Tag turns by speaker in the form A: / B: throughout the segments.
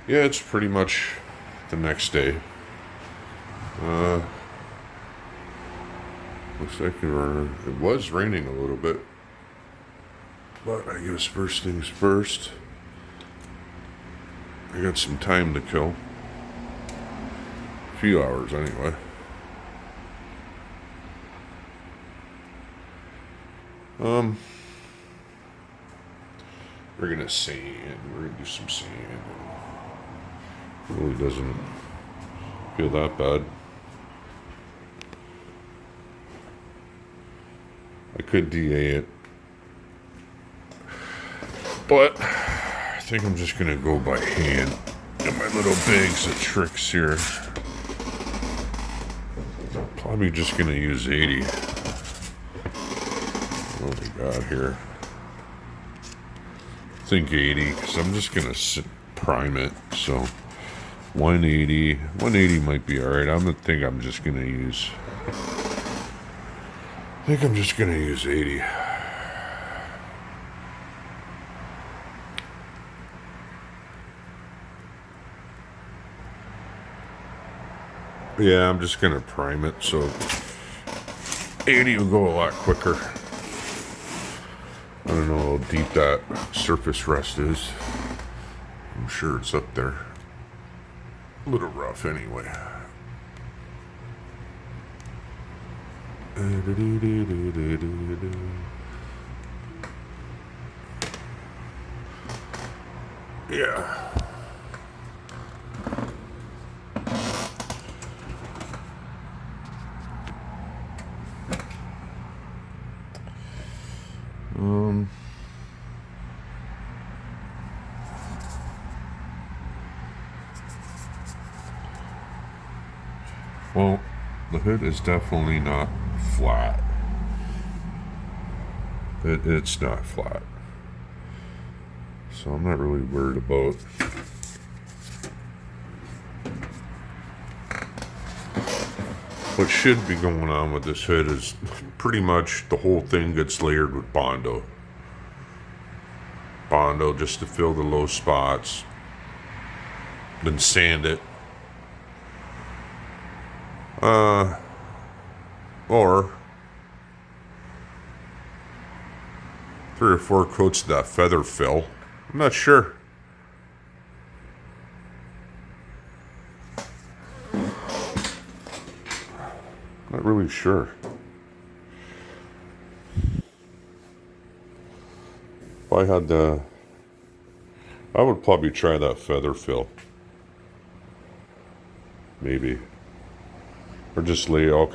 A: Yeah, it's pretty much the next day. Looks like it was raining a little bit. But I guess first things first. I got some time to kill. A few hours anyway. We're gonna sand. We're gonna do some sand. It really doesn't feel that bad. I could DA it, but I think I'm just gonna go by hand. Got my little bags of tricks here. Probably just gonna use 80. What we got here? I think 80, because I'm just gonna prime it. So 180 might be alright. I think I'm just gonna use 80. Yeah, I'm just gonna prime it, so 80 will go a lot quicker. I don't know how deep that surface rust is. I'm sure it's up there. A little rough anyway. Yeah. Well, the hood is definitely not flat. It's not flat. So I'm not really worried about what should be going on with this hood is pretty much the whole thing gets layered with Bondo. Bondo just to fill the low spots. Then sand it. Or 3 or 4 coats of that feather fill. I'm not sure. Not really sure. If I had I would probably try that feather fill. Maybe. Or just lay out,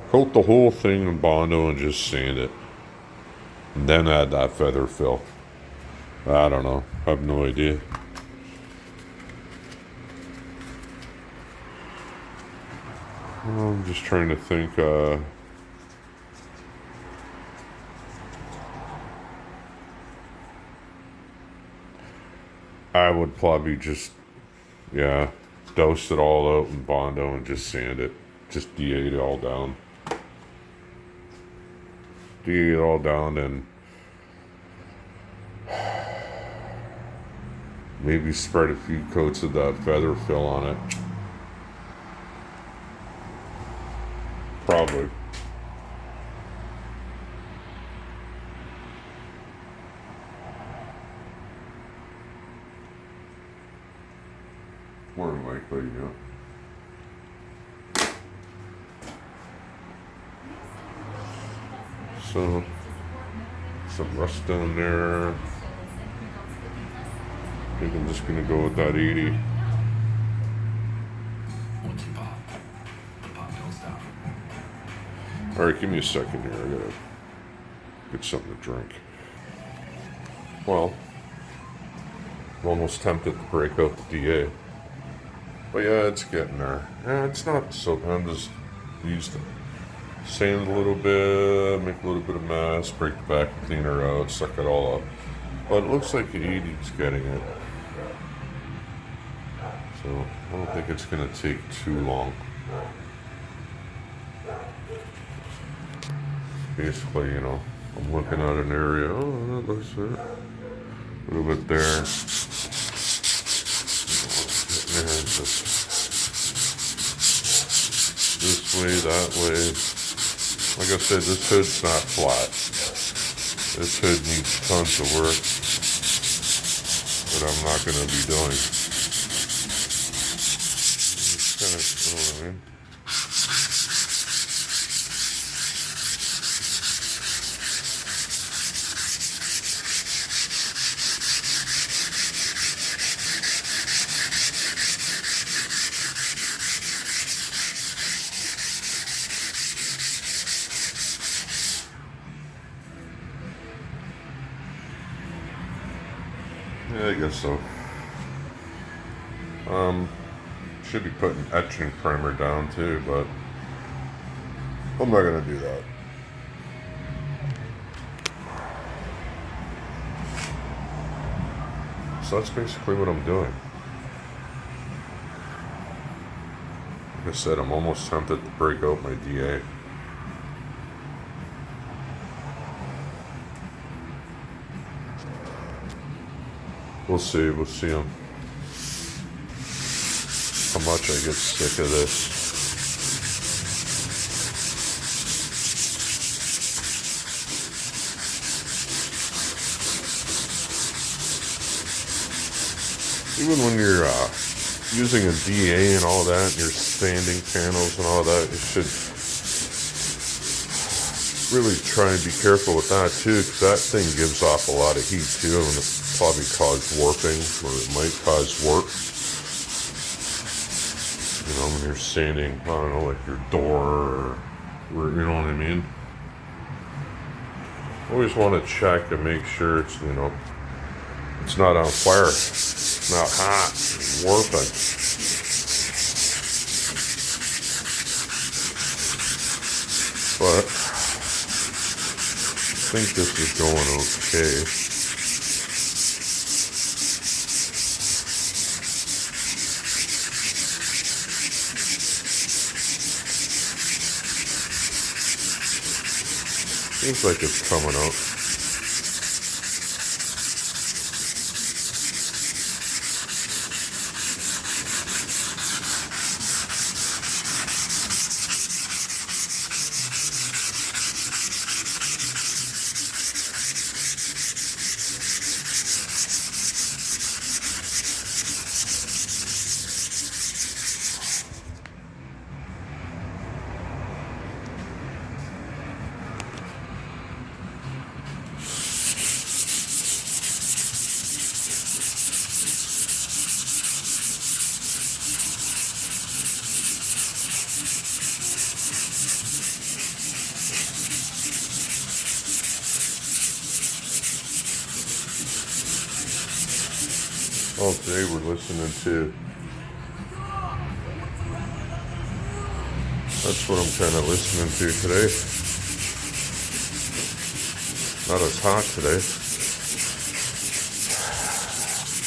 A: coat the whole thing in Bondo and just sand it. And then add that feather fill. I don't know. I have no idea. I'm just trying to think, I would probably just, yeah, douse it all out in Bondo and just sand it. Just DA it all down. DA it all down and maybe spread a few coats of that feather fill on it. Probably. More than likely, yeah. So, some rust down there. I think I'm just gonna go with that 80. Alright, give me a second here. I gotta get something to drink. Well, I'm almost tempted to break out the DA. But yeah, it's getting there. Yeah, it's not so bad. I'm just used to sand a little bit, make a little bit of mess, break the vacuum cleaner out, suck it all up. But it looks like the 80's getting it. So I don't think it's going to take too long. Basically, you know, I'm looking at an area. Oh, that looks it. A little bit there. And just this way, that way. Like I said, this hood's not flat. This hood needs tons of work that I'm not going to be doing. Just kind of, you know what I mean? Yeah, I guess so. Should be putting etching primer down too, but I'm not gonna do that. So that's basically what I'm doing. Like I said, I'm almost tempted to break out my DA. We'll see how much I get sick of this. Even when you're using a DA and all that, and you're sanding panels and all that, you should really try and be careful with that too, because that thing gives off a lot of heat too, and it probably cause warping, or it might cause warp. You know, when you're sanding, I don't know, like your door, or you know what I mean? Always want to check and make sure it's, you know, it's not on fire, it's not hot, it's warping. But I think this is going okay. Seems like it's coming out. Oh, today we're listening to, that's what I'm kind of listening to today. Not as hot today.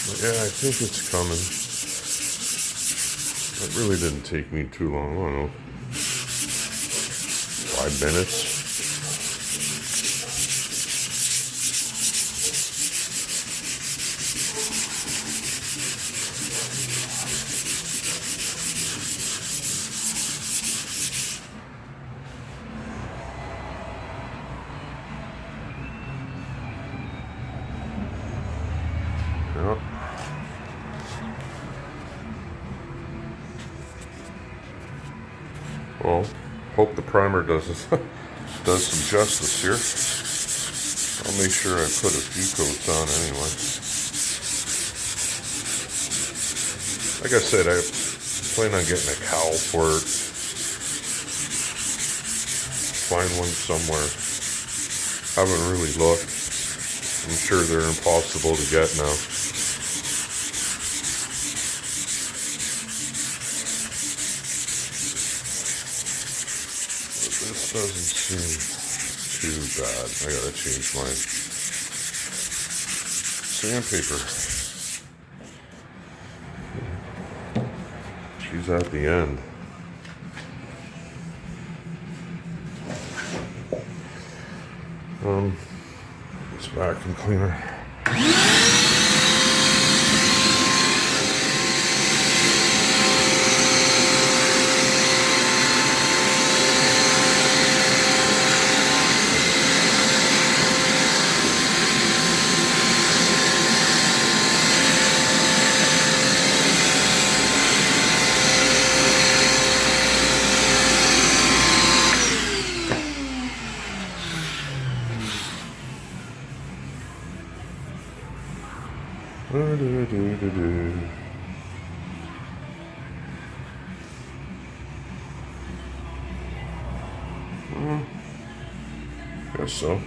A: But yeah, I think it's coming. It really didn't take me too long, I don't know, 5 minutes. Yeah. Well, hope the primer does some justice here. I'll make sure I put a few coats on anyway. Like I said, I plan on getting a cowl for it. Find one somewhere. Haven't really looked. I'm sure they're impossible to get now. This doesn't seem too bad. I gotta change my sandpaper. She's at the end. This vacuum cleaner. Guess so.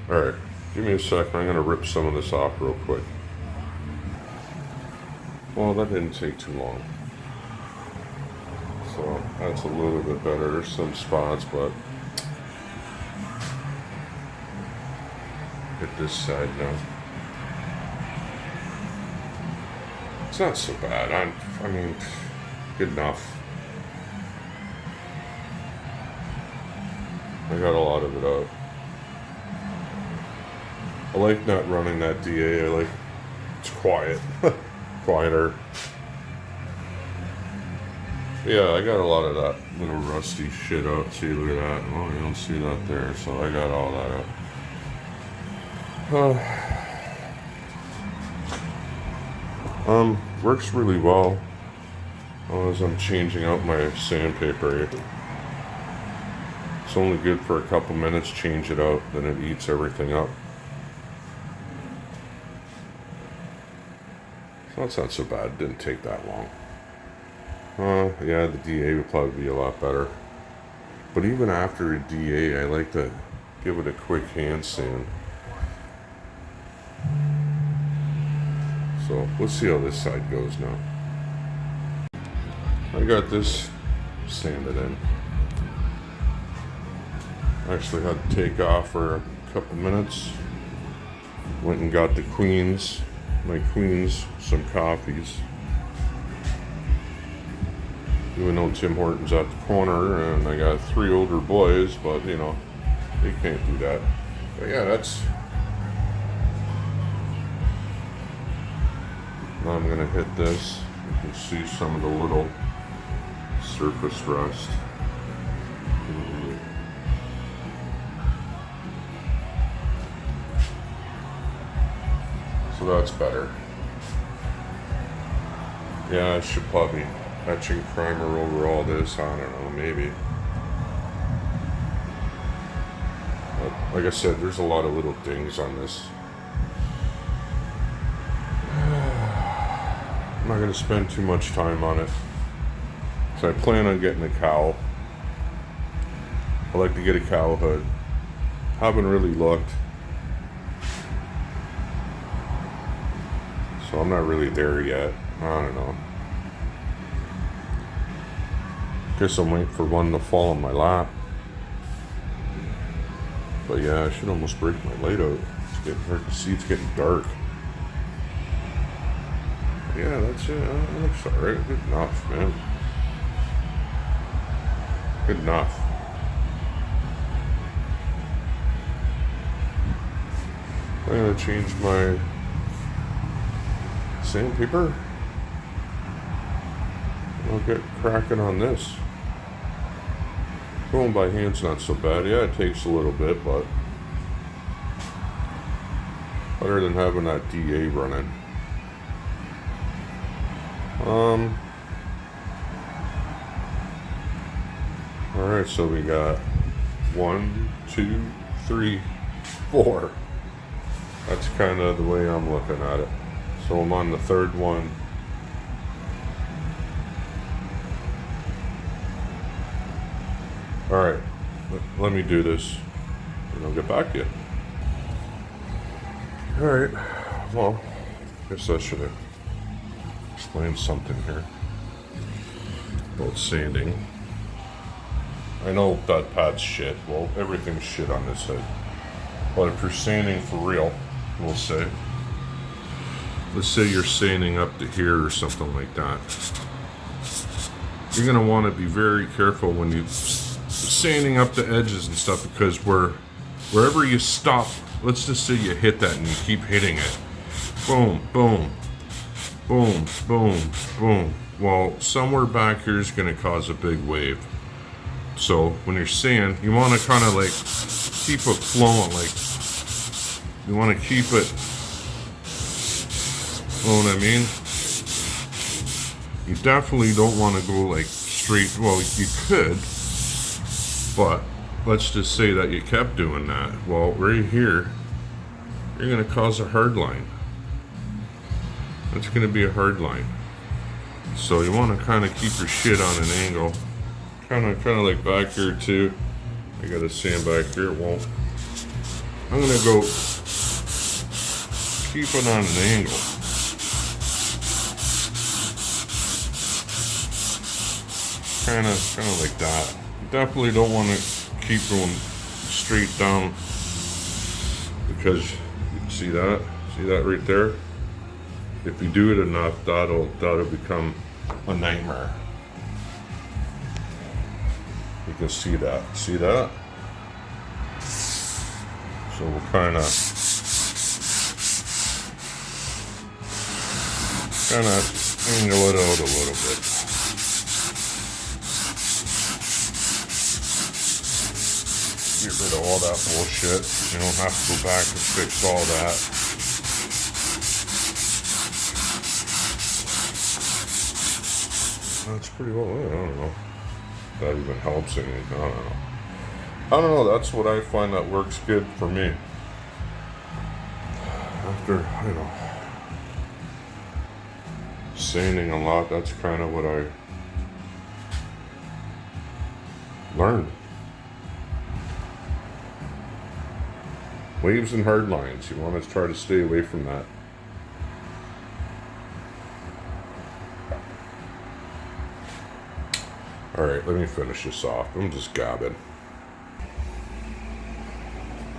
A: Alright, give me a second. I'm going to rip some of this off real quick. Well, that didn't take too long. So that's a little bit better. There's some spots, but hit this side now. It's not so bad. I mean, good enough. I got a lot of it out. I like not running that DA. I like it's quiet, quieter. Yeah, I got a lot of that little rusty shit out. See, look at that. Oh, you don't see that there. So I got all that out. Works really well as I'm changing out my sandpaper. It's only good for a couple minutes, change it out, then it eats everything up. So that's not so bad, didn't take that long. Yeah, the DA would probably be a lot better. But even after a DA, I like to give it a quick hand sand. So let's see how this side goes now. I got this sanded in. Actually had to take off for a couple minutes. Went and got my queens, some coffees. Even though Tim Hortons at the corner and I got 3 older boys, but you know, they can't do that. But yeah, now I'm gonna hit this. You can see some of the little surface rust. So that's better. Yeah, I should probably etching primer over all this. I don't know, maybe. But like I said, there's a lot of little dings on this. I'm not going to spend too much time on it. So I plan on getting a cowl. I like to get a cowl hood. Haven't really looked. So I'm not really there yet. I don't know. Guess I'm waiting for one to fall on my lap. But yeah, I should almost break my light out. It's getting hard to see. It's getting dark. Yeah, that's it. That looks alright. Good enough, man. Good enough. I'm gonna change my sandpaper. I'll get cracking on this. Going by hand's not so bad. Yeah, it takes a little bit, but better than having that DA running. Alright, so we got 1, 2, 3, 4. That's kind of the way I'm looking at it. So I'm on the third one. Alright, let me do this and I'll get back to you. Alright, well, I guess I should have explained something here about sanding. I know that pad's shit. Well, everything's shit on this head. But if you're sanding for real, we'll say, let's say you're sanding up to here or something like that. You're going to want to be very careful when you're sanding up the edges and stuff, because wherever you stop, let's just say you hit that and you keep hitting it. Boom, boom, boom, boom, boom. Well, somewhere back here is going to cause a big wave. So when you're sanding, you want to kind of like keep it flowing, like you want to keep it, you know what I mean? You definitely don't want to go like straight, well, you could, but let's just say that you kept doing that. Well, right here, you're going to cause a hard line. It's going to be a hard line. So you want to kind of keep your shit on an angle. Kind of like back here too. I got a sand back here. It won't. I'm going to go keep it on an angle. Kind of like that. You definitely don't want to keep going straight down, because you see that right there. If you do it enough, that'll become a nightmare. You can see that. See that? So we'll kind of angle it out a little bit. Get rid of all that bullshit. You don't have to go back and fix all that. That's pretty well. I don't know. That even helps anything. I don't know. That's what I find that works good for me. After, sanding a lot, that's kind of what I learned. Waves and hard lines. You want to try to stay away from that. Alright, let me finish this off. I'm just gabbing.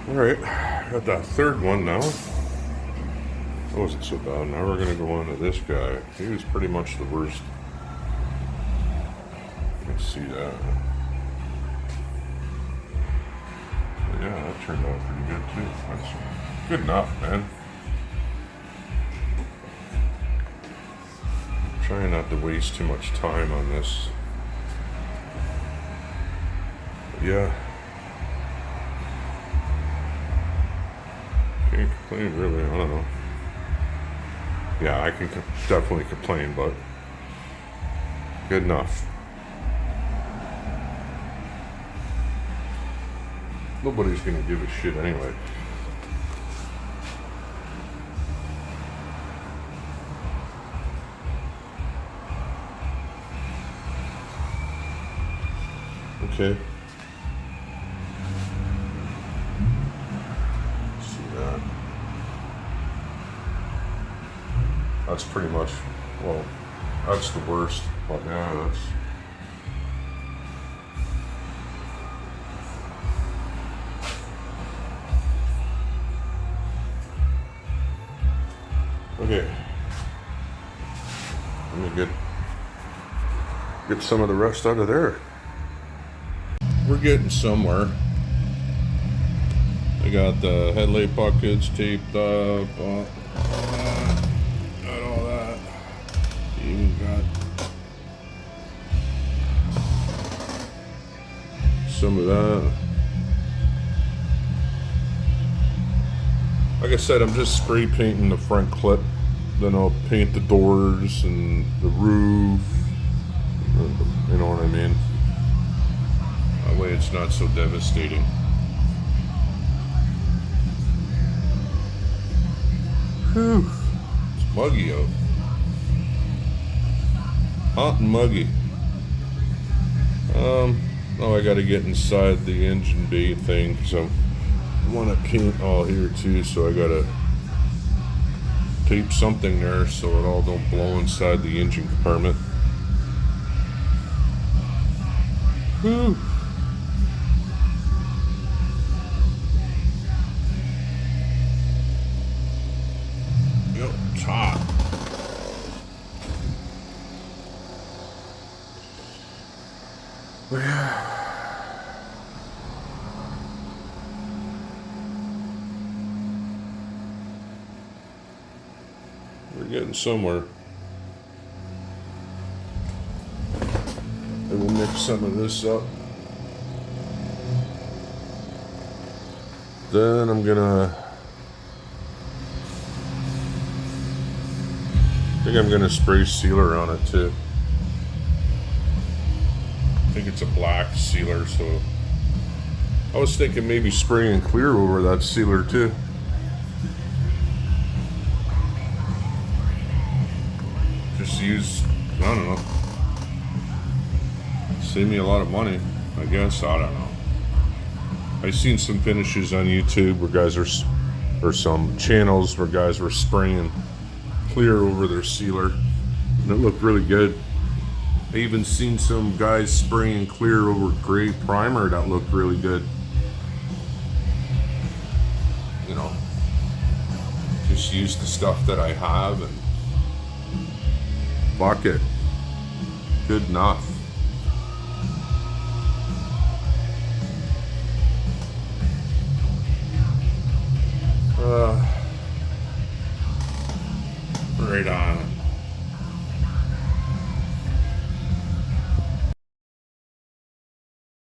A: Alright, got that third one now. That wasn't so bad. Now we're going to go on to this guy. He was pretty much the worst. Let's see that. But yeah, that turned out pretty good too. That's good enough, man. I'm trying not to waste too much time on this. Yeah. Can't complain, really. I don't know. Yeah, I can definitely complain, but good enough. Nobody's gonna give a shit anyway. Okay. That's pretty much, well, that's the worst, but yeah, that's... Okay. Let me get some of the rest out of there. We're getting somewhere. I got the headlight buckets taped up, even got some of that. Like I said, I'm just spray painting the front clip. Then I'll paint the doors and the roof. You know what I mean? That way it's not so devastating. Whew. It's muggy out. Hot and muggy. Oh, I gotta get inside the engine bay thing, because I want to paint all here too, so I gotta tape something there so it all don't blow inside the engine compartment. Whew. Yep, it's hot. We're getting somewhere. I will mix some of this up. Then I'm gonna... I think I'm gonna spray sealer on it too. I think it's a black sealer, so I was thinking maybe spraying clear over that sealer too. Just use, I don't know. Save me a lot of money, I guess. I don't know. I've seen some finishes on YouTube where guys are, or some channels where guys were spraying clear over their sealer, and it looked really good. I even seen some guys spraying clear over gray primer that looked really good. You know, just use the stuff that I have and fuck it. Good enough. Right on.